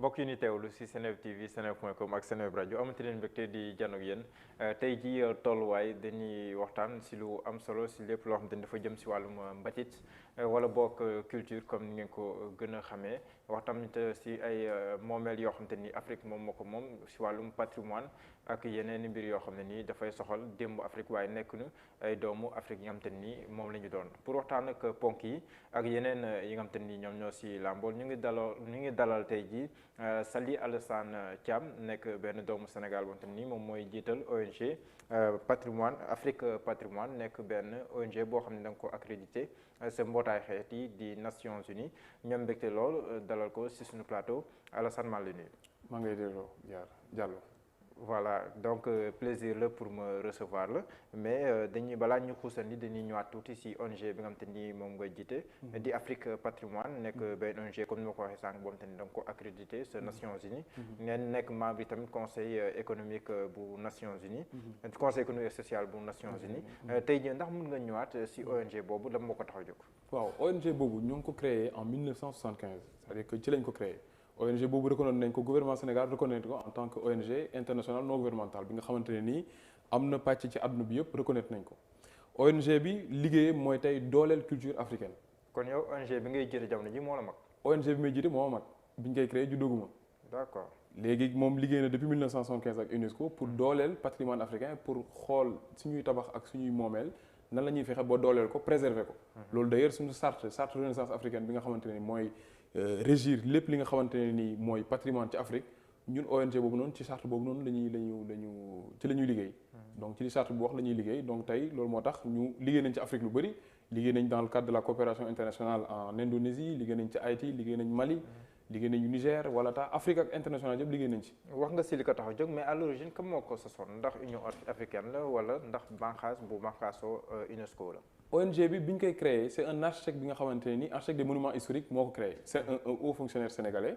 mbokk yi ni teewlu si Seneweb TV seneweb.com ak Seneweb rajo amati leen mbégte di jànn ak yéen tey ji tolluwaay dañuy waxtaan si lu am solo si lépp loo xamante ni dafa jëm si wàllum mbatit wala bokk culture comme ni ngeen ko gën a xamee waxtaan si ay moomeel yoo xamante ni Afrique moom moo ko moom si wàllum patrimoine ak yeneen mbir yoo xam ne nii dafay soxal démb Afrique waaye nekk nu ay doomu Afrique yi nga xamante ni moom la ñu doon pour waxtaan ak ponk yi ak yeneen yi nga xamante ni ñoom ñoo si làmbool ñu ngi dalal tey ji Sali Alassane Thiam nekk benn doomu Sénégal boo xam ni moom mooy jiital ONG patrimoine Afrique patrimoine nekk benn ONG boo xam ne da nga ko accrédité sa mbootaay xeet yi di Nations Unies ñoom mbégte lool dalal ko si suñu plateau Alassane maa ngi lay nuyu. maa ngi lay delloo Diallo. voilà donc plaisir la pour me recevoir la mais dañuy balaa ñu xuusandi dañuy ñëwaat tuuti si ONG bi nga xamante ni moom nga jiite. di Afrique patrimoine nekk benn ONG comme ni ma ko waxee sànq boo xamante ni da nga ko accrédité sa Nations Unies. ngeen nekk membre yi tamit conseil économique bu Nations Unies. conseil économique et social bu Nations Unies. tey jii ndax mën nga ñëwaat si ONG boobu lan moo ko tax a jóg. waaw ONG boobu ñoo ngi ko créé en 1975 c'est-à-dire que ci lañ ko créé. ONG boobu reconnaître nañ ko gouvernement Sénégal reconnaître ko en tant que ONG internationale non gouvernementale bi nga xamante ne nii am na pàcc ci àdduna bi yëpp reconnaître nañ ko ONG bi liggéeyam mooy tey dooleel culture africaine. kon yow ONG bi ngay jiite jamono ji moo la mag. ONG bi may jiite moo ma mag bi ñu koy créé juddooguma. d'accord léegi moom liggéey na depuis 1975 ak UNESCO pour dooleel patrimoine africain pour xool suñuy tabax ak suñuy moomeel nan la ñuy fexe ba dooleel ko préserver ko. loolu d'ailleurs suñu charte renaissance africaine bi nga xamante ne mooy. régir lépp li nga xamante ne nii mooy patrimoine ci Afrique ñun ONG boobu noonu ci charte boobu noonu ci la ñuy liggéey. donc ci li charte bu wax la ñuy liggéey donc tey loolu moo tax ñu liggéey nañ ci Afrique lu bëri liggéey nañ dans le cadre de la coopération internationale en Indonésie liggéey nañ ci Haïti liggéey nañ Mali liggéey nañu Niger wala ta Afrique ak international yëpp liggéey nañ ci. wax nga si li ko tax a jóg mais à l'origine comme moo ko sosoon ndax Union africaine la wala ndax banqaasoo UNESCO la. ONG bi ñu koy créé c'est un architecte bi nga xamante ne ni architecte des monuments historiques moo ko créé c'est un haut fonctionnaire sénégalais.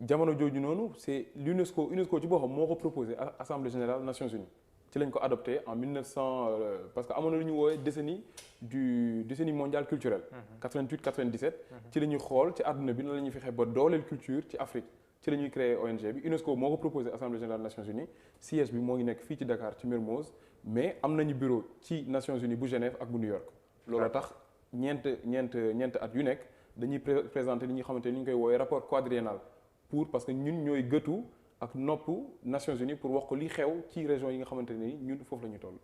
jamono jooju noonu c'est l'UNESCO ci boppam moo ko proposé à Assemblée générale Nations Unies ci lañ ko adopté en 1900 parce que amoon na lu ñu woowee décennie mondiale culturelle. 88-97. ci la ñuy xool ci àdduna bi nan la ñuy fexe ba dooleel culture ci Afrique ci la ñuy créé ONG bi UNESCO moo ko proposé Assemblée générale Nations Unies siège bi moo ngi nekk fii ci Dakar ci Mermoz mais am nañu bureau ci Nations Unies bu Genève ak bu New York. loolu tax ñeent at yu nekk dañuy présenter li nga xamante ni ñu koy woowee rapport quadriennal parce que ñun ñooy gëtu ak nopp Nations Unies pour wax ko li xew ci région yi nga xamante ne ñun foofu la ñu toll.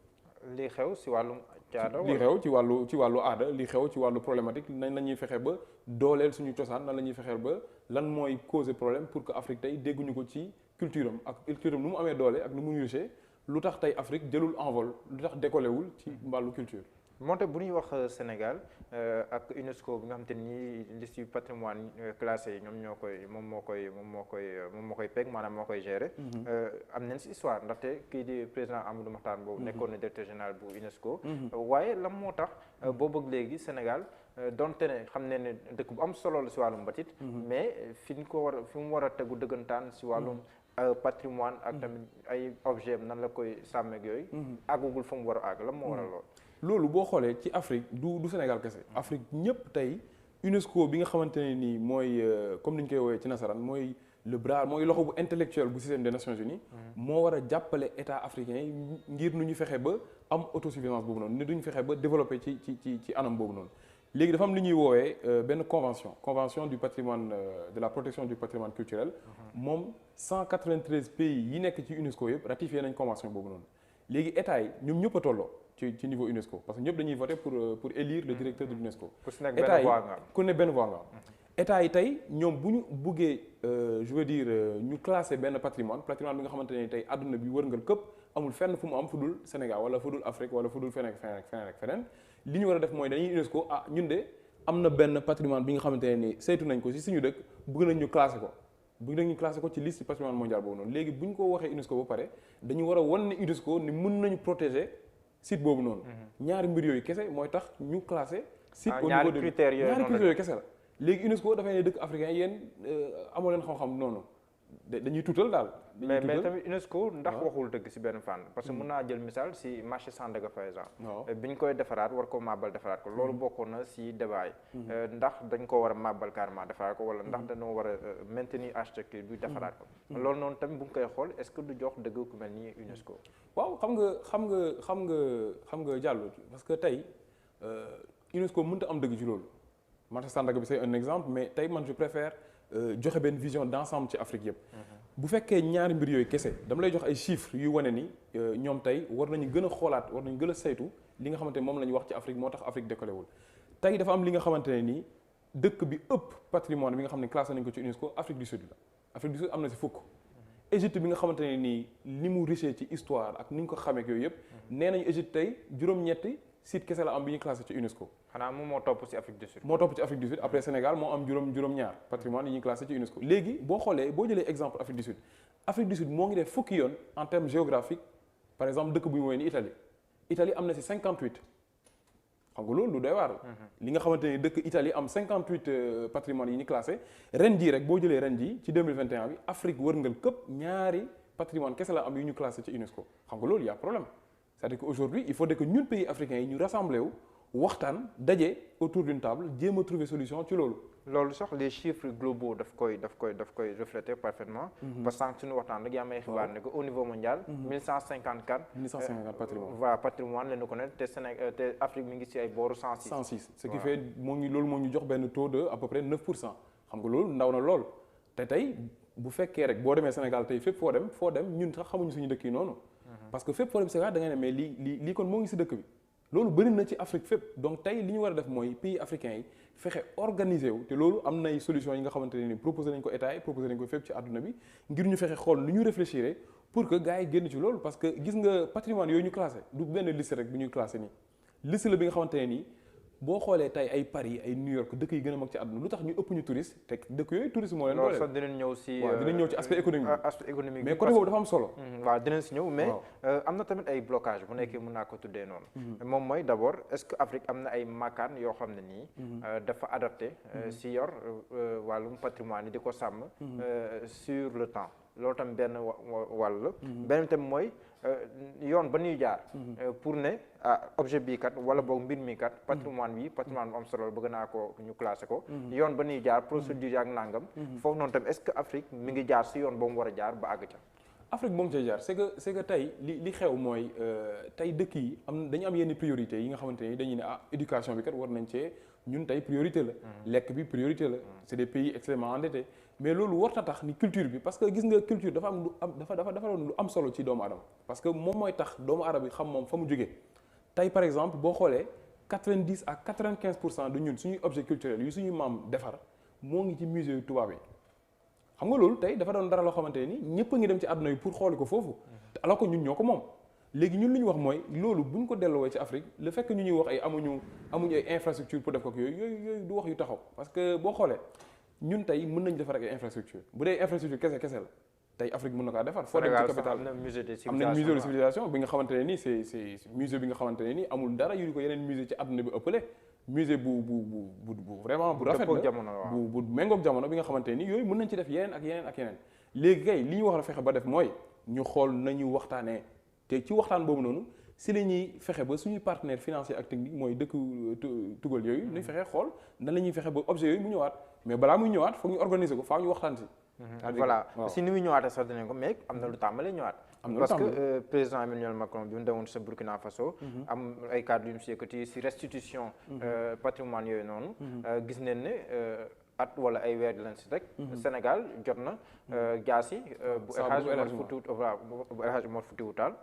li xew si wàllum aada li xew ci wàllu aada li xew ci wàllu problématique nañ la ñuy fexe ba dooleel suñu cosaan nan la ñuy fexeel ba lan mooy causer problème pour que Afrique tey dégguñu ko ci culture am ak culture am nu mu amee doole ak nu mu riche lu tax tey Afrique jëlul envol lu tax décollé wul ci mbàllu culture. moonte bu ñuy wax Sénégal ak UNESCO bi nga xamante ni liste yu patrimoine classé yi moom moo koy peg maanaam moo koy gérer. am nañ si histoire ndaxte kii di président Amadou Mahtar boobu nekkoon na directeur général bu UNESCO. waaye lan moo tax boobu ak léegi Sénégal donte ne xam ne dëkk bu am solo la si wàllum mbatit mais fi mu war a tegu dëggantaan si wàllum patrimoine ak tamit ay objet nan la koy sàmmeeg yooyu. àggugul fa mu war a àgg lan moo waral loolu boo xoolee ci Afrique du Sénégal kese Afrique ñëpp tey UNESCO bi nga xamante ne nii mooy comme ni ñu koy woowee ci nasaraan mooy le bras mooy loxo bu intellectuel bu système des Nations Unies. moo war a jàppale état africain yi ngir nu ñu fexe ba am autosuffisance boobu noonu ne duñu fexe ba développer ci anam boobu noonu. léegi dafa am li ñuy woowee benn convention du patrimoine de la protection du patrimoine culturel. moom 193 pays yi nekk ci UNESCO yëpp ratifié nañ convention boobu noonu léegi état yi ñoom ñëpp a tolloo. ci niveau UNESCO parce que ñëpp dañuy voter pour élire le directeur de l'UNESCO. état yi ku ne benn voix nga am. état yi tey ñoom bu ñu buggee je veux dire ñu classé benn patrimoine bi nga xamante ne tey àdduna bi wërngal këpp amul fenn fu mu am fu dul Sénégal wala fu dul Afrique wala fu dul feneen li ñu war a def mooy dañuy UNESCO ñun de am na benn patrimoine bi nga xamante ne ni saytu nañ ko ci suñu dëkk bëgg nañ ñu classé ko ci liste patrimoine mondial boobu noonu léegi bu ñu ko waxee UNESCO ba pare dañu war a wan ne UNESCO ni mën nañu protéger site boobu noonu. ñaari mbir yooyu kese mooy tax ñu classé. site au niveau de critères yooyu kese la. léegi UNESCO dafay ne dëkk africain yéen amoo leen xam-xam noonu dañuy tuutal daal. mais tamit UNESCO ndax waxul dëgg si benn fànn. parce que mën naa jël misaal si marché Sandaga par exemple. bi ñu koy defaraat war ko màbbal defaraat ko loolu bokkoon na si débat yi. ndax dañ ko war a màbbal carrément defaraat ko wala ndax dañoo war a maintenir architecture bi defaraat ko. loolu noonu tamit bu ñu koy xool est-ce que du jox dëgg ku mel ni UNESCO. waaw xam nga Diallo parce que tey UNESCO mënut a am dëgg ci loolu marché Sandaga bi c'est un exemple mais tey man je préfère joxe benn vision d'ensemble ci Afrique yëpp. bu fekkee ñaari mbir yooyu kese dama lay jox ay chiffres yu wane ni ñoom tey war nañu gën a xoolaat war nañu gën a saytu li nga xamante ne moom la ñu wax ci Afrique moo tax Afrique décollé wul. tey dafa am li nga xamante ne nii dëkk bi ëpp patrimoine bi nga xam ne classé nañu ko ci UNESCO Afrique du Sud la Afrique du Sud am na si fukk. Égypte bi nga xamante ne nii li mu riche ci histoire ak ni ñu ko xamee ak yooyu yëpp nee nañu Égypte tey juróom-ñetti site kese la am bi ñu classé ci UNESCO. xanaa moom moo topp ci Afrique du Sud. moo topp ci Afrique du Sud après Sénégal moo am juróom-ñaar patrimoine yi ñuy classé ci UNESCO. léegi boo xoolee boo jëlee exemple Afrique du Sud moo ngi def fukki yoon en termes géographiques par exemple dëkk bu ñu woowee ni Italie am na ci 58 xam nga loolu lu doy waar. li nga xamante ni dëkk Italie am 58 patrimoine yi ñu classé ren jii rek boo jëlee ren jii ci 2021 bi Afrique wërngal këpp ñaari patrimoine kese la am yu ñu classé ci UNESCO xam nga loolu y a problème c'est-à-dire que aujourd'hui il faudrait que ñun pays africains yi ñu rassemblé wu waxtaan daje autour d'une table jéem a trouver solution ci loolu. loolu sax les chiffres globaux daf koy refléter parfaitement. parce que sànq suñu waxtaan rek yaa may xibaar ne que au niveau mondial. 1154 patrimoine. voilà patrimoine la ñu ko ne te Afrique mi ngi ci ay booru 106. ce qui fait loolu moo ñu jox benn taux de à peu près 9% xam nga loolu ndaw na lool te tey bu fekkee rek boo demee Sénégal tey fépp foo dem ñun sax xamuñu suñu dëkk yi noonu. parce que fépp foo dem Sénégal da nga ne mais lii kon moo ngi ci dëkk bi. loolu bëri na ci Afrique fépp donc tey li ñu war a def mooy pays africains yi fexe organiser wu te loolu am nay solution yi nga xamante ne ni proposé nañ ko état yi proposé nañ ko fépp ci àdduna bi ngir ñu fexe xool nu ñu réfléchir pour que gars yi génn ci loolu parce que gis nga patrimoine yooyu ñu classé du benn liste rek bu ñuy classé nii liste la bi nga xamante ne nii boo xoolee tey ay Paris ay New York dëkk yi gën a mag ci àdduna lu tax ñu ëpp ñu touriste te dëkk yooyu tourisme moo leen dooleel. loolu sax dinañ ñëw ci dinañ ñëw ci aspect économique mais côté boobu dafa am solo. waaw dinañ ci ñëw mais am na tamit ay blocage bu nekkee mën naa ko tuddee noonu. moom mooy d'abord est-ce que Afrique am na ay makkaan yoo xam ne nii. dafa adapté ci yor wàllum patrimoine yi di ko sàmm. sur le temps loolu tamit benn wàll la. beneen tamit mooy yoon ba ñuy jaar. pour ne objet bii kat wala boog mbir mi kat patrimoine bi patrimoine bu am solo bëgg naa ko ñu classé ko. yoon ba ñuy jaar procédure ak nangam. foofu noonu tamit est-ce que Afrique mi ngi jaar ci yoon ba mu war a jaar ba àgg ca. Afrique moom cay jaar c'est que tey li xew mooy tey dëkk yi dañu am yenn priorité yi nga xamante ni dañuy ne éducation bi kat war nañ cee ñun tey priorité la. lekk bi priorité la. c'est des pays extrêmement endettés mais loolu warta tax ni culture bi parce que gis nga culture dafa am dafa doon lu am solo ci doomu aadama parce que moom mooy tax doomu aadama bi xam moom fa mu jógee tey par exemple boo xoolee 90 à 95% de ñun suñuy objet culturel yu suñuy maam defar moo ngi ci musée yu tubaab yi xam nga loolu tey dafa doon dara loo xamante ni ñëpp a ngi dem ci àdduna yi pour xooli ko foofu alors que ñun ñoo ko moom léegi ñun li ñu wax mooy loolu bu ñu ko delloowee ci Afrique le fait que ñu ñuy wax ay amuñu ay infrastructure pour def ko yooyu du wax yu taxaw parce que boo xoolee ñun tey mën nañ defar ak ay infrastructure bu dee infrastructure kese la tey Afrique mën na kaa defar foo dem ci capital am nañ musée de civilisation bi nga xamante ne nii c'est musée bi nga xamante ne nii amul dara yu ko yeneen musée ci àdduna bi ëppale musée bu vraiment bu rafet la bu méngoog jamono bi nga xamante ne nii yooyu mën nañ ci def yeneen ak yeneen léegi kay li ñu war a fexe ba def mooy ñu xool nañu waxtaanee te ci waxtaan boobu noonu si la ñuy fexe ba suñuy partenaire financier ak technique mooy dëkk tugal yooyu nañ fexe xool nan la ñuy fexe ba objet yooyu mu ñëwaat mais balaa muy ñëwaat foog ñu organiser ko faaw ñu waxtaan si voilà si ni muy ñëwaatee sax dinañ ko mais am na lu tàmbalee ñëwaat parce que président Emmanuel Macron bi mu demoon sa Burkina Faso am ay cadres yu mu si yëkkati si restitution patrimoine yooyu noonu gis nañ ne at wala ay weer lañ si rek Sénégal jot na jaasi bu El Hadj Omar Foutiyou Tall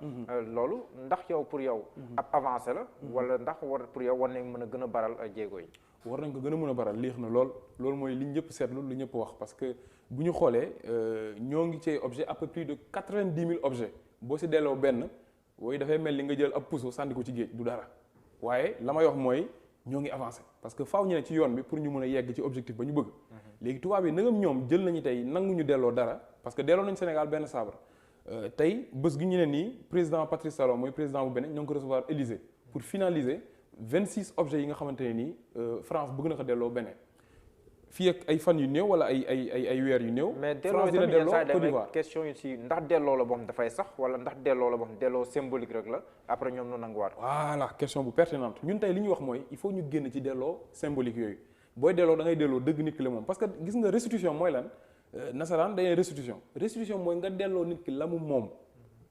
loolu ndax yow pour yow ab avancé la wala ndax war pour yow war nañ mën a gën a baral jéego yi war nañ ko gën a mën a baral léex na loolu mooy li ñëpp seetlu li ñëpp wax parce que bu ñu xoolee ñoo ngi ci objet à peu près de 90 000 objets boo si delloo benn wooyu dafay mel ni nga jël ab puso sànni ko ci géej du dara waaye la may wax mooy ñoo ngi avancé parce que faaw ñu ne ci yoon bi pour ñu mën a yegg ci objectif ba ñu bëgg léegi tubaab yi nangam ñoom jël nañu tey nanguñu delloo dara parce que delloo nañu Sénégal benn sabre tey bés gi ñu ne nii président Patrice Talon mooy président bu Bénin ñoo ngi ko recevoir Élysée pour finaliser 26 objets yi nga xamante ne nii France bëgg na ko delloo Bénin fii ak ay fan yu néew wala ay weer yu néew. mais delloo France dina tamit yenn delloo saa yi Côte damay d'Ivoire. question yi si ndax delloo la boo xam dafay sax wala ndax delloo la boo xam delloo symbolique rek la après ñoom ñu nanguwaat. voilà question bu pertinente ñun tey li ñuy wax mooy il faut ñu génn ci delloo symbolique yooyu booy delloo da ngay delloo dëgg nit ki la moom parce que gis nga restitution mooy lan nasaraan dañuy restitution mooy nga delloo nit ki la mu moom.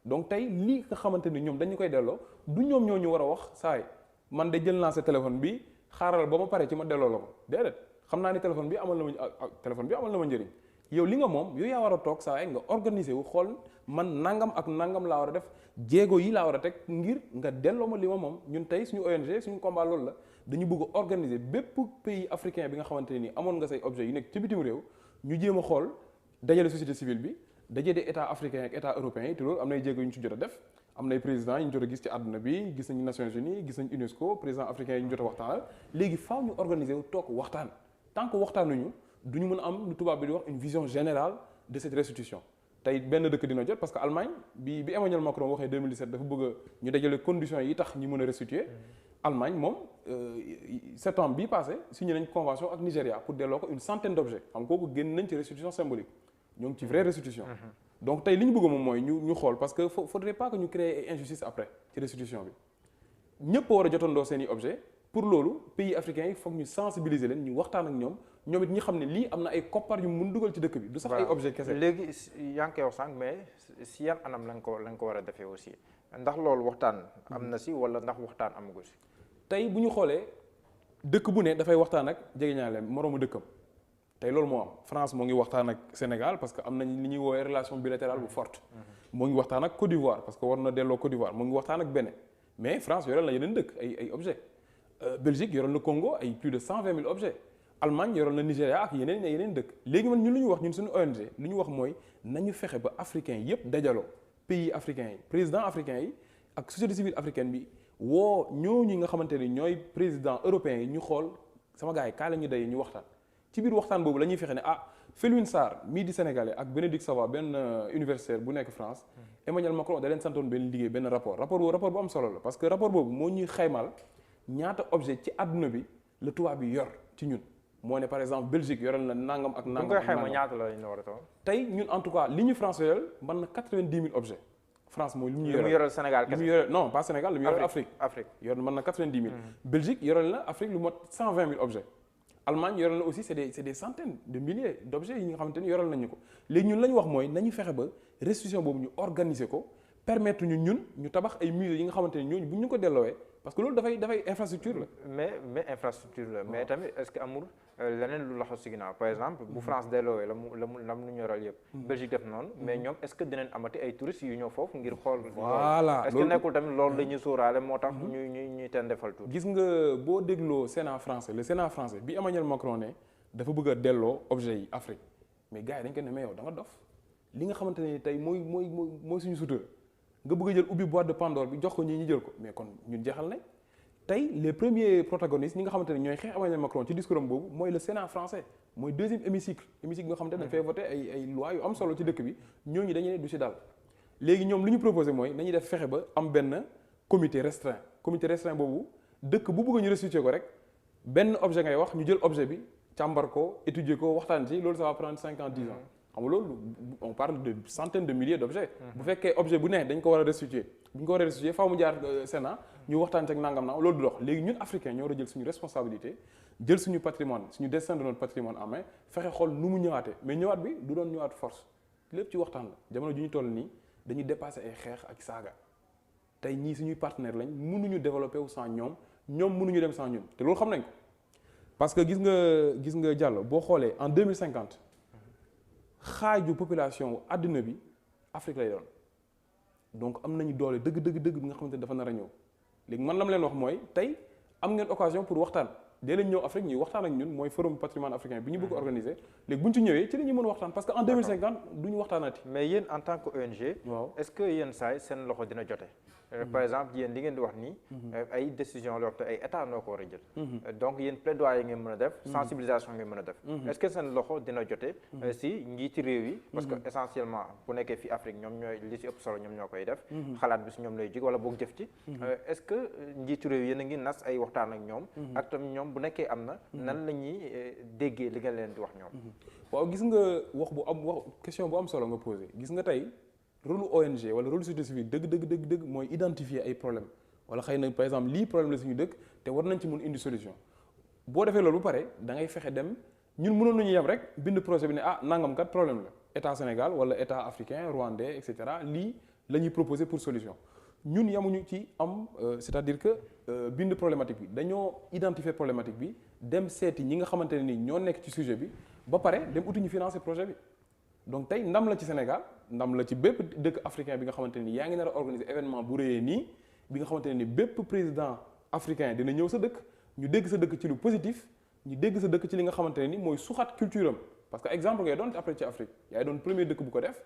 donc tey lii nga xamante ni ñoom dañu koy delloo du ñoom ñoo ñu war a wax saay man de jël naa sa téléphone bi xaaral ba ma pare ci ma delloo la ko déedéet xam naa ni téléphone bi amal na ma njëriñ yow li nga moom yow yaa war a toog saay nga organiser wu xool man nangam ak nangam laa war a def jéego yi laa war a teg ngir nga delloo ma li ma moom ñun tey suñu ONG suñu combat loolu la dañu bëgg a organiser bépp pays africain bi nga xamante ne nii amoon nga say objet yu nekk ci bitim réew ñu jéem a xool dajale société civile bi dajee des états africains ak états européens yi te loolu am nay jéego yu ñu ci jot a def am nay présidents yi ñu jot a gis ci àdduna bi gis nañu Nations Unies gis nañu UNESCO président africain yi ñu jot a waxtaanal léegi faaw ñu organiser wu toog waxtaan tant que waxtaanuñu du ñu mën a am lu tubaab bi di wax une vision générale de cette restitution tey benn dëkk dina jot parce que Allemagne bi Emmanuel Macron waxee 2017 dafa bëgg ñu dajale conditions yi tax ñu mën a restituer Allemagne moom septembre bii passé signé nañ convention ak Nigéria pour delloo ko une centaine d'objets xam kooku génn nañ ci restitution symbolique ñoo ngi ci vraie restitution donc tey li ñu bëgg moom mooy ñu xool parce que faudrait pas que ñu créer ay injustice après ci restitution bi ñëpp war a jotandoo seen i objet pour loolu pays africains yi foog ñu sensibiliser leen ñu waxtaan ak ñoom it ñi xam ne lii am na ay koppar yu mun dugal ci dëkk bi du sax ay objet kese léegi yaa ngi koy wax sànq mais si yan anam lañ ko war a defee aussi ndax loolu waxtaan am na si wala ndax waxtaan amagu si tey bu ñu xoolee dëkk bu ne dafay waxtaan ak jegeñaale moroomu dëkkam tey loolu moo am France moo ngi waxtaan ak Sénégal parce que am nañ li ñuy woowee relation bilatérale bu forte moo ngi waxtaan ak Côte d'Ivoire parce que war na delloo Côte d'Ivoire moo ngi waxtaan ak Bénin mais France yoreel na yeneen dëkk ay objets Belgique yoreel na Congo ay plus de 120 000 objets Allemagne yoreel na Nigéria ak yeneen dëkk léegi man ñun lu ñu wax ñun suñu ONG lu ñu wax mooy nañu fexe ba africains yépp dajaloo pays africains yi président africains yi ak société civile africaine bi woo ñooñu nga xamante ni ñooy président européens yi ñu xool sama gars yi kaa la ñu day ñu waxtaan ci biir waxtaan boobu la ñuy fexe ne Felwine Sarr mii di sénégalais ak Bénédicte Savoy benn universitaire bu nekk France Emmanuel Macron da leen santoon benn liggéey benn rapport bu am solo la parce que rapport boobu moo ñuy xaymal ñaata objet ci àdduna bi la tubaab bi yor ci ñun moo ne par exemple Belgique yoral na nangam ak nangam. bu nga xayma ñaata la ñu war a toll. tey ñun en tout cas li ñu France yoral mën na 90 000 objets France mooy li mu yoral Sénégal kese. li mu yoral non pas Sénégal li mu yoral Afrique. yoral mën na 90 000. Belgique yoral na Afrique lu mot 120 000 objets. Allemagne yoral na aussi c'est des centaines de milliers d'objets yi nga xamante ni yoral nañu ko léegi ñun la ñu wax mooy nañu fexe ba restitution boobu ñu organiser ko permettre ñun ñu tabax ay musées yi nga xamante ni ñooñu bu ñu ko delloowee parce que loolu dafay infrastructure la. mais infrastructure la mais tamit est-ce que amul leneen lu laxu si ginnaaw par exemple bu France delloowee la mu ñoral yëpp. Belgique def noonu mais ñoom est-ce que dinañ amati ay touristes yu ñëw foofu ngir xool. voilà est-ce que nekkul tamit loolu la ñuy sóoraale moo tax. ñuy teen defal tuuti. gis nga boo dégloo Sénat français le Sénat français bi Emmanuel Macron ne dafa bëgg a delloo objet yi Afrique mais gars yi dañ ko ne mais yow da nga dof li nga xamante ne tey mooy suñu sutura nga bëgg a jël ubbi boîte de Pandore bi jox ko ñi ñu jël ko mais kon ñun jeexal nañ tey les premiers protagonistes ñi nga xamante ne ñooy xeex Emmanuel Macron ci discours am boobu mooy le Sénat français mooy deuxième hémicycle bi nga xamante ne dañ fay voté ay lois yu am solo ci dëkk bi ñooñu dañuy ne du ci dal léegi ñoom li ñu proposé mooy nañuy def fexe ba am benn comité restreint boobu dëkk bu bëgg ñu restituer ko rek benn objet ngay wax ñu jël objet bi càmbar ko étudier ko waxtaan ci loolu ça va prendre 5 ans 10 ans xam nga loolu on parle de centaines de milliers d'objets bu fekkee objet bu ne dañ ko war a restituer bu ñu ko war a restituer faaw mu jaar Sénat ñu waxtaan ci ak nangam na loolu du dox léegi ñun africains ñoo war a jël suñu responsabilité jël suñu patrimoine suñu destin de notre patrimoine en main fexe xool nu mu ñëwaatee mais ñëwaat bi du doon ñëwaat force lépp ci waxtaan la jamono ju ñu toll nii dañuy dépasser ay xeex ak saaga tey ñii suñuy partenaire lañ mënuñu développer wu sans ñoom mënuñu dem sans ñun te loolu xam nañ ko parce que gis nga Diallo boo xoolee en 2050 xaaju population àdduna bi Afrique lay doon donc am nañu doole dëgg bi nga xamante ne dafa nar a ñëw léegi man la ma leen wax mooy tey am ngeen occasion pour waxtaan dee leen ñëw Afrique ñuy waxtaan ak ñun mooy forum patrimoine africain bi ñu bëgg organiser léegi bu ñu ci ñëwee ci la ñuy mën a waxtaan parce que en 2050 du ñu waxtaanati. mais yéen en tant que ONG. waaw est-ce que yéen saay seen loxo dina jote. par exemple yéen li ngeen di wax nii. ay décision la wax te ay état noo ko war a jël. donc yéen plaidoyer ngeen mën a def. sensibilisation ngeen mën a def. est-ce que seen loxo dina jote. si njiiti réew yi. parce que essentiellement bu nekkee fii Afrique ñoom ñooy li si ëpp solo ñoom ñoo koy def. xalaat bi si ñoom lay jig wala boog jëf ci. est-ce que njiiti réew yéen a ngi nas ay waxtaan ak ñoom. ak tam ñoom ñoom bu nekkee am na. nan la ñuy déggee li nga leen di wax ñoom. waaw gis nga wax question bu am solo nga posé gis nga tey rôle ONG wala rôle société civile dëgg mooy identifier ay problème wala xëy na par exemple lii problème la suñu dëkk te war nañ ci mun indi solution boo defee loolu ba pare da ngay fexe dem ñun mënoon nañu yem rek bind projet bi ne nangam kat problème la état Sénégal wala état africain rwandais et cetera lii la ñuy proposer pour solution ñun yemuñu ci am c'est-à-dire que bind problématique bi dañoo identifier problématique bi dem seeti ñi nga xamante ne ni ñoo nekk ci sujet bi ba pare dem uti ñu financer projet bi donc tey ndam la ci Sénégal ndam la ci bépp dëkk africain bi nga xamante ne ni yaa ngi nar a organiser événement bu rëyee nii bi nga xamante ne ni bépp président africain dina ñëw sa dëkk ñu dégg sa dëkk ci lu positif ñu dégg sa dëkk ci li nga xamante ne ni mooy suxat culture am parce que exemple ngay doon après ci Afrique yaay doon premier dëkk bu ko def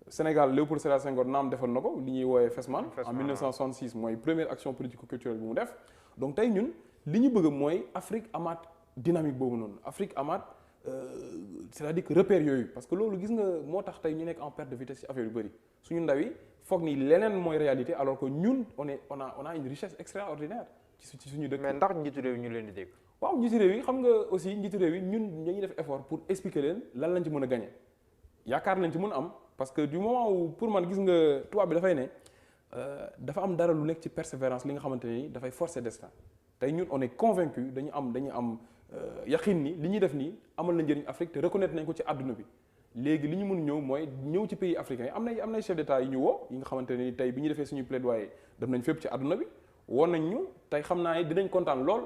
Sénégal Léopold Sédar Senghor naam defoon na ko li ñuy woowee FESMAN en 1966 mooy première action politico-culturelle bi mu def donc tey ñun li ñu bëgg mooy Afrique amaat dynamique boobu noonu Afrique amaat c'est-à-dire que repère yooyu parce que loolu gis nga moo tax tey ñu nekk en perte de vitesse ci affaire yu bëri suñu ndaw yi foog ni leneen mooy réalité alors que ñun on a une richesse extraordinaire ci suñu dëkk. mais ndax njiitu réew ñu leen di dégg. waaw njiitu réew yi xam nga aussi njiitu réew yi ñun dañuy def effort pour expliquer leen lan lañ ci mën a gagner yaakaar nañ ci mën a am parce que du moment où pour man gis nga tubaab bi dafay ne dafa am dara lu nekk ci persévérance li nga xamante ne ni dafay forcer destin tey ñun on est convaincu dañu am yaqin ni li ñuy def nii amal na njëriñ Afrique te reconnaître nañ ko ci àdduna bi léegi li ñu mën ñëw mooy ñëw ci pays africains yi am nay chef d'état yi ñu woo yi nga xamante ne ni tey bi ñu defee suñu plaidoyer def nañ fépp ci àdduna bi woon nañ ñu tey xam naa ne dinañ kontaan lool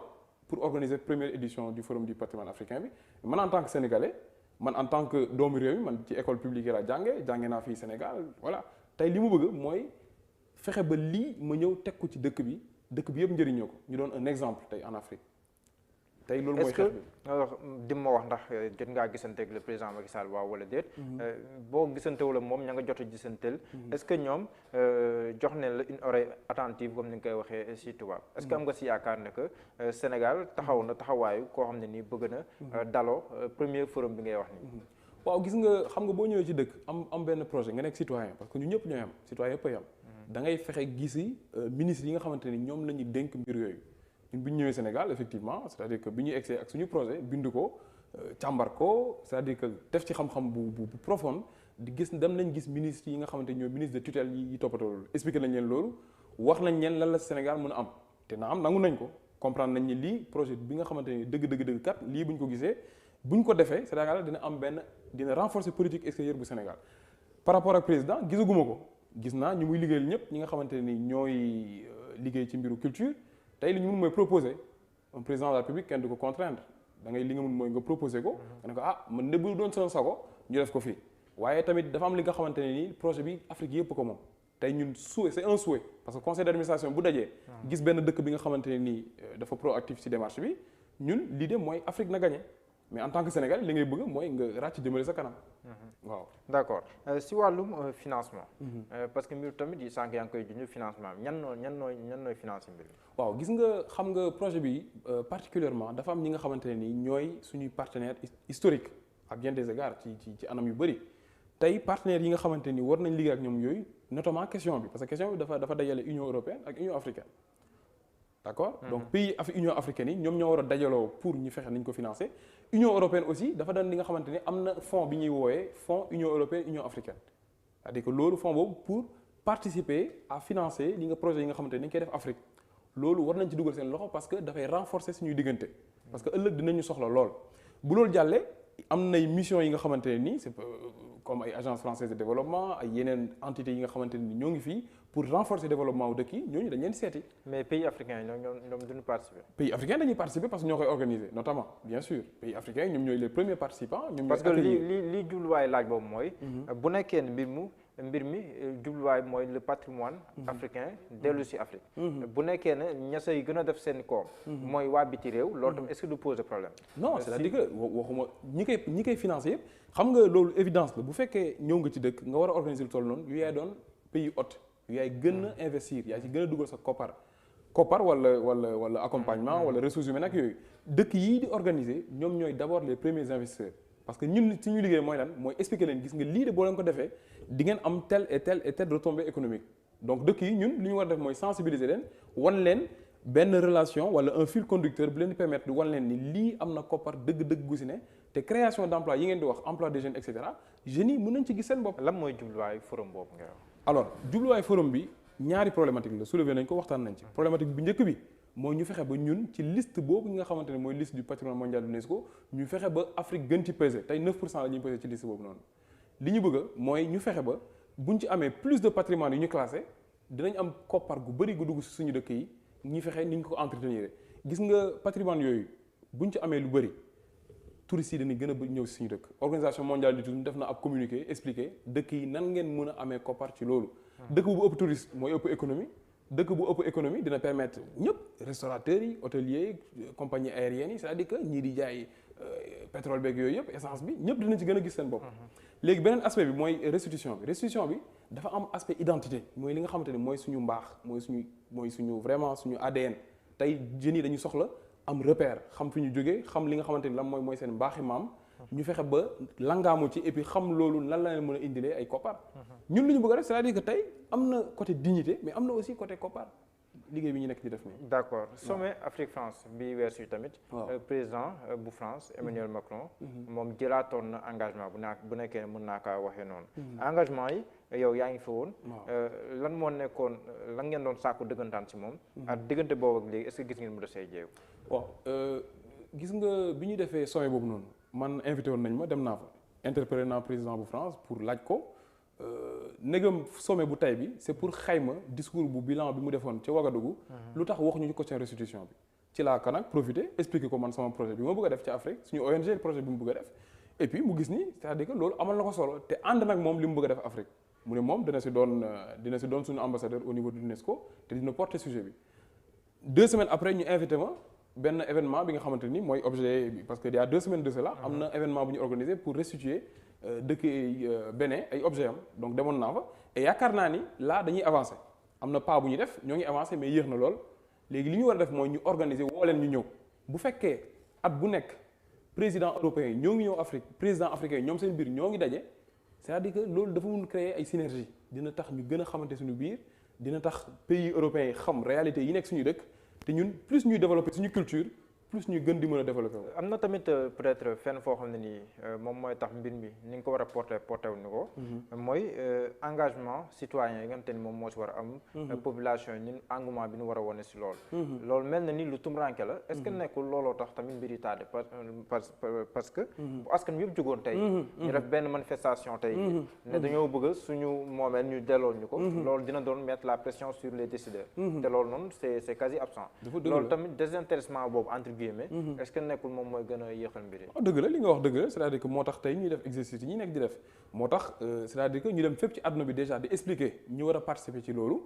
pour organiser première édition du forum du patrimoine africain bi man en tant que sénégalais man en tant que doomu réew mi man ci école publique yi laa jànge naa fii Sénégal voilà tey li mu bëgg mooy fexe ba lii ma ñëw teg ko ci dëkk bi yëpp njëriñoo ko ñu doon un exemple tey en Afrique tey loolu mooy xeex bi di ma wax ndax jot ngaa gisante ak le président Macky Sall waaw wala déet. boo gisante wala moom ña nga jot a gisanteel. est-ce que ñoom jox ne la une oreille attentive comme ni nga koy waxee si tubaab. est-ce que am nga si yaakaar ne que Sénégal taxaw na taxawaayu koo xam ne nii bëgg na daloo premier forum bi ngay wax nii. waaw gis nga xam nga boo ñëwee ci dëkk am benn projet nga nekk citoyen parce que ñu ñëpp ñooy am citoyen yëpp a yam da ngay fexe gisi ministre yi nga xamante ni ñoom la ñuy dénk mbir yooyu. ñun bi ñu ñëwee Sénégal effectivement c'est-à-dire que bi ñu egsee ak suñu projet bind ko càmbar ko c'est-à-dire que def ci xam-xam bu profonde di gis dem nañ gis ministre yi nga xamante ñooy ministre de tutelle yi toppatoo loolu expliqué nañ leen loolu wax nañ leen lan la Sénégal mën a am te na am nangu nañ ko comprendre nañ ni lii projet bi nga xamante ni dëgg kat lii bu ñu ko gisee bu ñu ko defee Sénégal dina renforcer politique extérieure bu Sénégal par rapport ak président gisaguma ko gis naa ñu muy liggéeyal ñëpp ñi nga xamante ni ñooy liggéey ci mbiru culture tey li ñu mun mooy proposer un président de la République kenn du ko contraindre da ngay li nga mun mooy nga proposer ko nga ne ko man de bu doon sama sago ñu def ko fii waaye tamit dafa am li nga xamante ne nii projet bi Afrique yëpp ko moom tey ñun souhait c'est un souhait parce que conseil d'administration bu dajee gis benn dëkk bi nga xamante ne nii dafa proactif ci démarche bi ñun l'idée mooy Afrique na gagné mais en tant que Sénégalais li ngay bëgg mooy nga ràcc jëmale sa kanam. waaw d'accord si wàllum financement. parce que mbir tamit yi sànq yaa ngi koy junj financement ñan nooy financer mbir mi. waaw gis nga xam nga projet bi particulièrement dafa am ñi nga xamante ne nii ñooy suñuy partenaires historiques à bien des égards ci anam yu bëri tey partenaires yi nga xamante ni war nañ liggéey ak ñoom yooyu notamment question bi parce que question bi dafa dajale Union européenne ak Union africaine. d'accord donc pays Union africaine yi ñoom ñoo war a dajaloo pour ñu fexe nañ ko financer Union européenne aussi dafa doon li nga xamante ni am na fonds bi ñuy woowee fonds Union européenne Union africaine c'est-à-dire que loolu fonds boobu pour participer à financer li nga projet yi nga xamante ni dañ koy def Afrique loolu war nañ ci dugal seen loxo parce que dafay renforcer suñuy diggante parce que ëllëg dinañu soxla lool bu loolu jàllee am nay mission yi nga xamante ne nii c'est comme ay agence française de développement ay yeneen entités yi nga xamante ne ni ñoo ngi fii pour renforcer développement wu dëkk yi ñooñu dañ leen seeti. mais pays africains yi ñoom duñu participer. pays africains dañuy participer parce que ñoo koy organiser notamment bien sûr pays africains yi ñoom ñooy les premiers participants. ñoom ñooy parce que li jubluwaay laaj boobu mooy. bu nekkee ne mbir mi jubluwaay mooy le patrimoine africain dellu si Afrique. bu nekkee ne ñasa yi gën a def seen koom. mooy waa biti réew. loolu tam est-ce que du poser problème. non c'est-à-dire que waxuma ñi koy financer yëpp xam nga loolu évidence la bu fekkee ñëw nga ci dëkk nga war a organiser lu toll noonu yu yaay doon pays hôte yu yaay gën a investir yaa ci gën a dugal sa koppar wala accompagnement wala ressources humaines ak yooyu dëkk yii di organiser ñoom ñooy d'abord les premiers investisseurs parce que ñun suñu liggéey mooy lan mooy expliquer leen gis nga lii de boo leen ko defee di ngeen am tel et tel retombée économique donc dëkk yi ñun li ñu war a def mooy sensibiliser leen wan leen benn relation wala un fil conducteur bu leen di permettre di wan leen ni lii am na koppar dëgg-dëgg gu si ne te création d'emploi yi ngeen di wax emploi des jeunes et cetera jeunes yi mën nañ ci gis seen bopp. lan mooy jubluwaayu forum boobu nga wax. alors jubluwaayu forum bi ñaari problématique la soulevé nañ ko waxtaan nañ ci. problématique bu njëkk bi mooy ñu fexe ba ñun ci liste boobu nga xamante ne mooy liste du patrimoine mondial de l'UNESCO ñu fexe ba Afrique gën ci peser tey 9% la ñuy peser ci liste boobu noonu li ñu bëgg mooy ñu fexe ba buñ ci amee plus de patrimoine yu ñu classé dinañ am koppar gu bëri gu dugg si suñu dëkk yi ñu fexe ni ñu ko entretenir gis nga patrimoine yooyu buñ ci amee lu bëri touristes yi dañuy gën a ñëw si suñu dëkk. organisation mondiale du tourisme def na ab communiqué expliqué dëkk yi nan ngeen mën a amee koppar ci loolu. dëkk bu ëpp touriste mooy ëpp économie dëkk bu ëpp économie dina permettre ñëpp restaurateurs yi hôteliers yi compagnie aériennes yi c'est-à-dire que ñii di jaay pétrole beeg yooyu yëpp essence bi ñëpp dinañ ci gën a gis seen bopp. léegi beneen aspect bi mooy restitution bi dafa am aspect identité mooy li nga xamante ne mooy suñu mbaax mooy suñu vraiment suñu ADN tey jeunes yi dañu soxla am repère xam fi ñu jógee xam li nga xamante ni lan mooy seen mbaaxi maam ñu fexe ba langaamu ci et puis xam loolu lan la leen mën a indilee ay koppar ñun lu ñu bëgg a def c'est-à-dire que tey am na côté dignité mais am na aussi côté koppar liggéey bi ñu nekk di def nii. d'accord sommet Afrique France bi weesu tamit. président bu France Emmanuel Macron. moom jëlaatoon na engagement bu nekkee mën naa kaa waxee noonu. engagement yi yow yaa ngi fi woon. lan moo nekkoon lan ngeen doon sàkku dëggantaan ci moom. ak diggante boobu ak léegi est-ce que gis ngeen mu def say jéego. waaw gis nga bi ñu defee sommet boobu noonu man invité woon nañ ma dem naa fa interpellé naa président bu France pour laaj ko. négam sommet bu tay bi c'est pour xayma discours bu bilan bi mu defoon ca Ouagadougou lu tax waxuñu ci question restitution bi ci laa ko nag profité expliquer ko man sama projet bi ma bëgg a def ci Afrique suñu ONG projet bi mu bëgg a def et puis mu gis ni c'est-à-dire que loolu amal na ko solo te ànd nag moom li mu bëgg a def Afrique mu ne moom dina si doon suñu ambassadeur au niveau de l'UNESCO te dina porter sujet bi 2 semaines après ñu invité ma benn événement bi nga xamante ni mooy objet bi parce que il y a 2 semaines de cela am na événement bu ñu organisé pour restituer dëkk Bénin ay objet am donc demoon naa fa et yaakaar naa ni là dañuy avancer am na pas bu ñu def ñoo ngi avancer mais yéex na lool léegi li ñu war a def mooy ñu organiser woo leen ñu ñëw bu fekkee at bu nekk président européen yi ñoo ngi ñëw Afrique président africain yi ñoom seen biir ñoo ngi daje c'est-à-dire que loolu dafa mun créer ay synergie dina tax ñu gën a xamante suñu biir dina tax pays européens yi xam réalité yi nekk suñu dëkk te ñun plus ñuy développer suñu culture plus ñu gën di mën a développer wu. am na tamit peut-être fenn foo xam ne nii moom mooy tax mbir mi ni nga ko war a porté wu ni ko. mooy engagement citoyen yi nga xamante ni moom moo si war a am. population yi ni engouement bi ñu war a wane si loolu. loolu mel na ni lu tumranke la. est-ce que nekkul looloo tax tamit mbir yi tardé parce que. bu askan bi yëpp jógoon tey. ñu def benn manifestation tey. ne dañoo bëgg suñu moomeel ñu delloo ñu ko. loolu dina doon mettre la pression sur les décideurs. te loolu noonu c'est quasi absent. loolu tamit désintéressement boobu entre est-ce que nekkul moom mooy gën a yéexal mbir yi. dëgg la li nga wax dëgg la c'est-à-dire que moo tax tey ñuy def exercice yi ñuy nekk di def moo tax c'est-à-dire que ñu dem fépp ci àdduna bi déjà di expliquer ñu war a participer ci loolu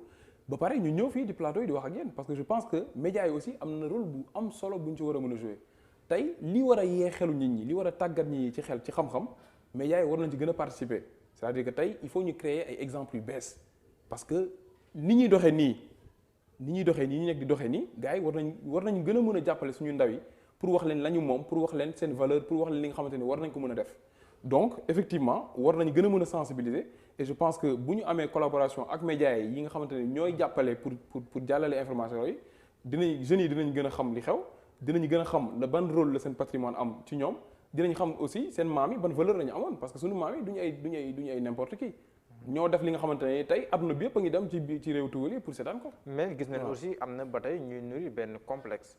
ba pare ñu ñëw fii di plateau yi di wax ak yéen parce que je pense que médias yi aussi am na rôle bu am solo bu ñu ci war a mën a jouer tey li war a yee xelu nit ñi li war a tàggat nit ñi ci xel ci xam-xam médias yi war nañ ci gën a participer c'est-à-dire que tey il faut ñu créer ay exemples yu bees parce que ni ñuy doxee nii ñu nekk di doxee nii gars yi war nañ gën a mën a jàppale suñu ndaw yi pour wax leen la ñu moom pour wax leen seen valeur pour wax leen li nga xamante ni war nañ ko mën a def donc effectivement war nañ gën a mën a sensibiliser et je pense que bu ñu amee collaboration ak médias yi nga xamante ni ñooy jàppale pour jàllale information yi jeunes yi dinañ gën a xam li xew dinañ gën a xam la ban rôle la seen patrimoine am ci ñoom dinañ xam aussi seen maam yi ban valeur la ñu amoon parce que suñu maam yi duñu ay n'importe qui ñoo def li nga xamante ne tey adduna bi yëpp a ngi dem ci réew tugal yi pour seetaan ko. mais gis nañ aussi am na ba tey ñuy nuri benn complexe.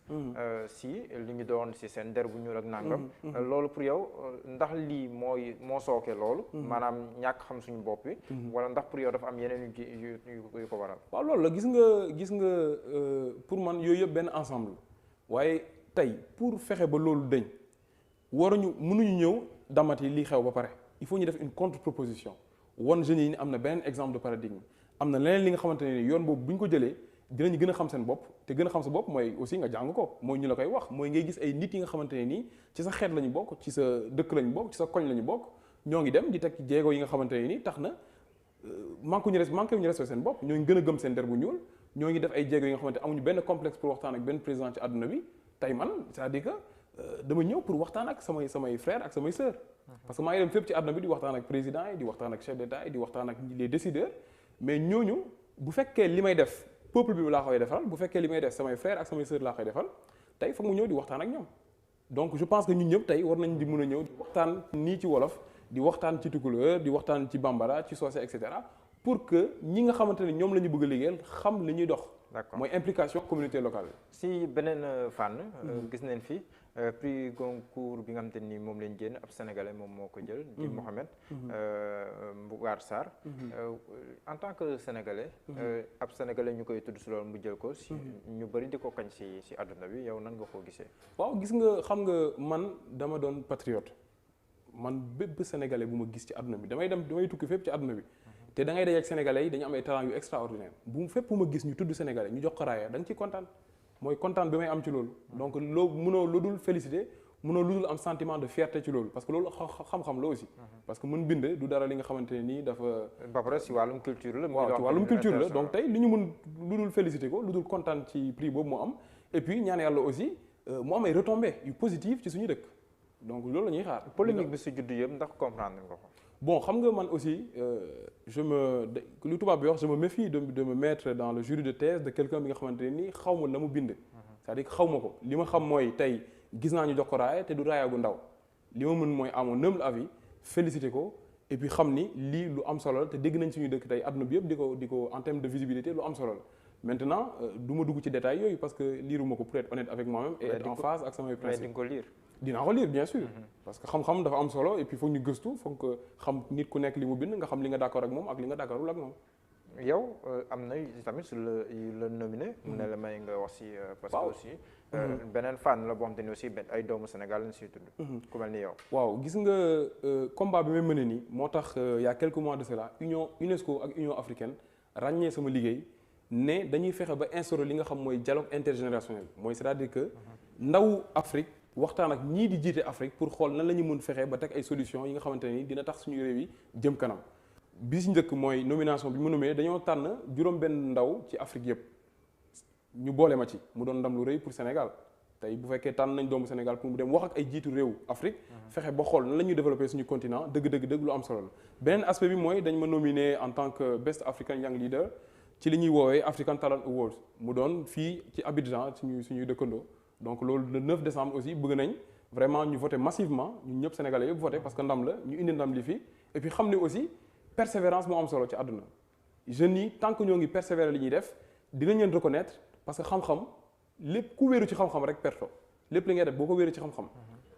si li ñu doon si seen der bu ñuul ak nangam. loolu pour yow ndax lii moo sooke loolu. maanaam ñàkk xam suñu bopp bi. wala ndax pour yow dafa am yeneen yu ko waral. waaw loolu la gis nga pour man yooyu yëpp benn ensemble waaye tey pour fexe ba loolu dëñ mënuñu ñëw damati lii xew ba pare il faut ñu def une contre-proposition. wan jeunes yi ni am na beneen exemple de paradigme am na leneen li nga xamante ne yoon boobu bu ñu ko jëlee dinañ gën a xam seen bopp te gën a xam sa bopp mooy aussi nga jàng ko mooy ñu la koy wax mooy ngay gis ay nit yi nga xamante ne nii ci sa xeet la ñu bokk ci sa dëkk la ñu bokk ci sa koñ la ñu bokk ñoo ngi dem di teg jéego yi nga xamante ne nii tax na manqué ñu respecté seen bopp ñoo ngi gën a gëm seen der bu ñuul ñoo ngi def ay jéego yi nga xamante amuñu benn complexe pour waxtaan ak benn président ci àdduna bi tey man c'est-à-dire que dama ñëw pour waxtaan ak samay frères ak samay sœurs parce que maa ngi dem fépp ci àdduna bi di waxtaan ak président yi di waxtaan ak chef d'État yi di waxtaan ak les décideurs mais ñooñu bu fekkee li may def peuple bi laa koy defal bu fekkee li may def samay frères ak samay sœurs laa koy defal tey foog mu ñëw di waxtaan ak ñoom donc je pense que ñun ñëpp tey war nañ di mën a ñëw di waxtaan nii ci wolof di waxtaan ci tukulóor di waxtaan ci bambara ci soose et cetera pour que ñi nga xamante ne ñoom la ñu bëgg a liggéeyal xam li ñuy dox. d'accord mooy implication communauté locale. si beneen fànn. gis nañ fi prix Goncourt bi nga xamante ni moom lañ génn ab sénégalais moom moo ko jël. di Mohamed Mbougar Sarr. en tant que sénégalais. ab sénégalais ñu koy tudd si loolu mu jël ko si ñu bëri di ko kañ si àdduna bi yow nan nga koo gisee. waaw gis nga xam nga man dama doon patriote man bépp sénégalais bu ma gis ci àdduna bi damay tukki fépp ci àdduna bi. te da ngay daje ak sénégalais yi dañu am ay talent yu extraordinaire bu fépp bu ma gis ñu tudd sénégalais ñu jox ko raaya da nga ciy kontaan mooy kontaan bi may am ci loolu. donc loo mënoo lu dul félicité mënoo lu dul am sentiment de fierté ci loolu parce que loolu xam-xam la aussi. parce que mën bind du dara li nga xamante ne nii dafa. ba pare si wàllum culture la. waaw ci wàllum culture la donc tey li ñu mën lu dul félicité ko lu dul kontaan ci prix boobu moo am et puis ñaan yàlla aussi mu am ay retombées yu positives ci suñu dëkk donc loolu la ñuy xaar. polémique bi si juddu yëpp ndax comprendre nga ko. bon xam nga man aussi lu tubaab bi wax je me méfie de me mettre dans le jury de thèse de quelqu'un bi nga xamante ne nii xaw ma la mu bind. c'est-à-dire xaw ma ko li ma xam mooy tey gis naa ñu jox ko raaya te du raaya gu ndaw li ma mën mooy à mon humble avis féliciter ko et puis xam ni lii lu am solo la te dégg nañ suñu dëkk tey àdduna bi yëpp di ko en termes de visibilité lu am solo la maintenant du ma dugg ci détails yooyu parce que liiruma ko pour être honnête avec moi-même et être en phase ak samay principes. mais di nga ko lire. dinaa ko lire bien sûr. parce que xam-xam dafa am solo et puis foog ñu gëstu foog nga xam nit ku nekk li mu bind nga xam li nga d'accord ak moom ak li nga d'accordul ak moom. yow am na tamit su la nominé. mu ne la may nga wax si. parce que aussi beneen fànn la boo xam te ne aussi ay doomu Sénégal lañ siy tudd. ku mel ni yow. waaw gis nga combat bi may mëne nii moo tax y a quelques mois de cela UNESCO ak Union africaine ràññee sama liggéey ne dañuy fexe ba instaurer li nga xam mooy dialogue intergénérationnel mooy c'est-à-dire que ndawu Afrique. waxtaan ak ñii di jiite Afrique pour xool nan la ñu mën fexee ba teg ay solutions yi nga xamante ni dina tax suñu réew yi jëm kanam bi si njëkk mooy nomination bi mu nommé dañoo tànn juróom-benn ndaw ci Afrique yëpp ñu boole ma ci mu doon ndam lu rëy pour Sénégal tey bu fekkee tànn nañ doomu Sénégal pour mu dem wax ak ay jiitu réew Afrique fexe ba xool nan la ñuy développer suñu continent dëgg lu am solo la. beneen aspect bi mooy dañ ma nominé en tant que Best African Young Leader ci li ñuy woowee African Talent Awards mu doon fii ci Abidjan suñuy dëkkandoo. donc loolu le 9 décembre aussi bëgg nañ vraiment ñu voter massivement ñun ñëpp sénégalais yëpp voter parce que ndam la ñu indi ndam li fii et puis xam ne aussi persévérance moo am solo ci àdduna jeunes yi tant que ñoo ngi persévérer li ñuy def dinañ leen reconnaître parce que xam-xam lépp ku wéeru ci xam-xam rek perto lépp li ngay def boo ko wéeru ci xam-xam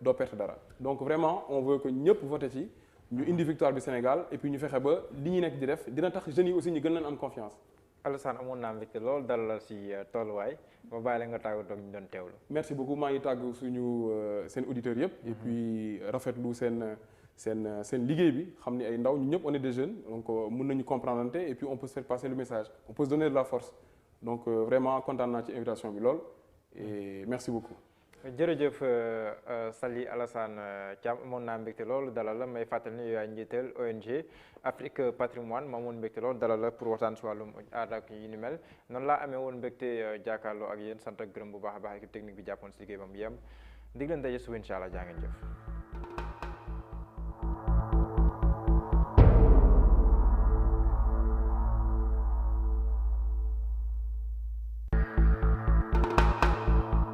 doo perte dara donc vraiment on veut que ñëpp voter ci ñu indi victoire bi Sénégal et puis ñu fexe ba li ñuy nekk di def dina tax jeunes yi aussi ñu gën leen am confiance. Alassane amoon naa mbégte loolu dalal si tolluwaay ma bàyyi la nga tàggatoo ak ñu doon teewlu. merci beaucoup maa ngi tàgg suñu seen auditeurs yëpp. et puis rafetlu seen liggéey bi xam ni ay ndaw ñu ñëpp on est des jeunes donc mën nañu comprendre et puis on peut se faire passer le message on peut se donner de la force donc vraiment kontaan naa ci invitation bi lool et merci beaucoup. jërëjëf Saly Alassane Thiam amoon naa mbégte loolu dalal la may fàttali ni yaay njiital ONG Afrique Patrimoine ma amoon mbégte loolu dalal la pour waxtaan si wàllum aada ak yi ni mel noonu laa amee woon mbégte jàkkaarloo ak yéen sant ak gërëm bu baax a baax équipe technique bi jàppoon si liggéey ba mu yem dig leen daje suba incha allah jaa ngeen jëf.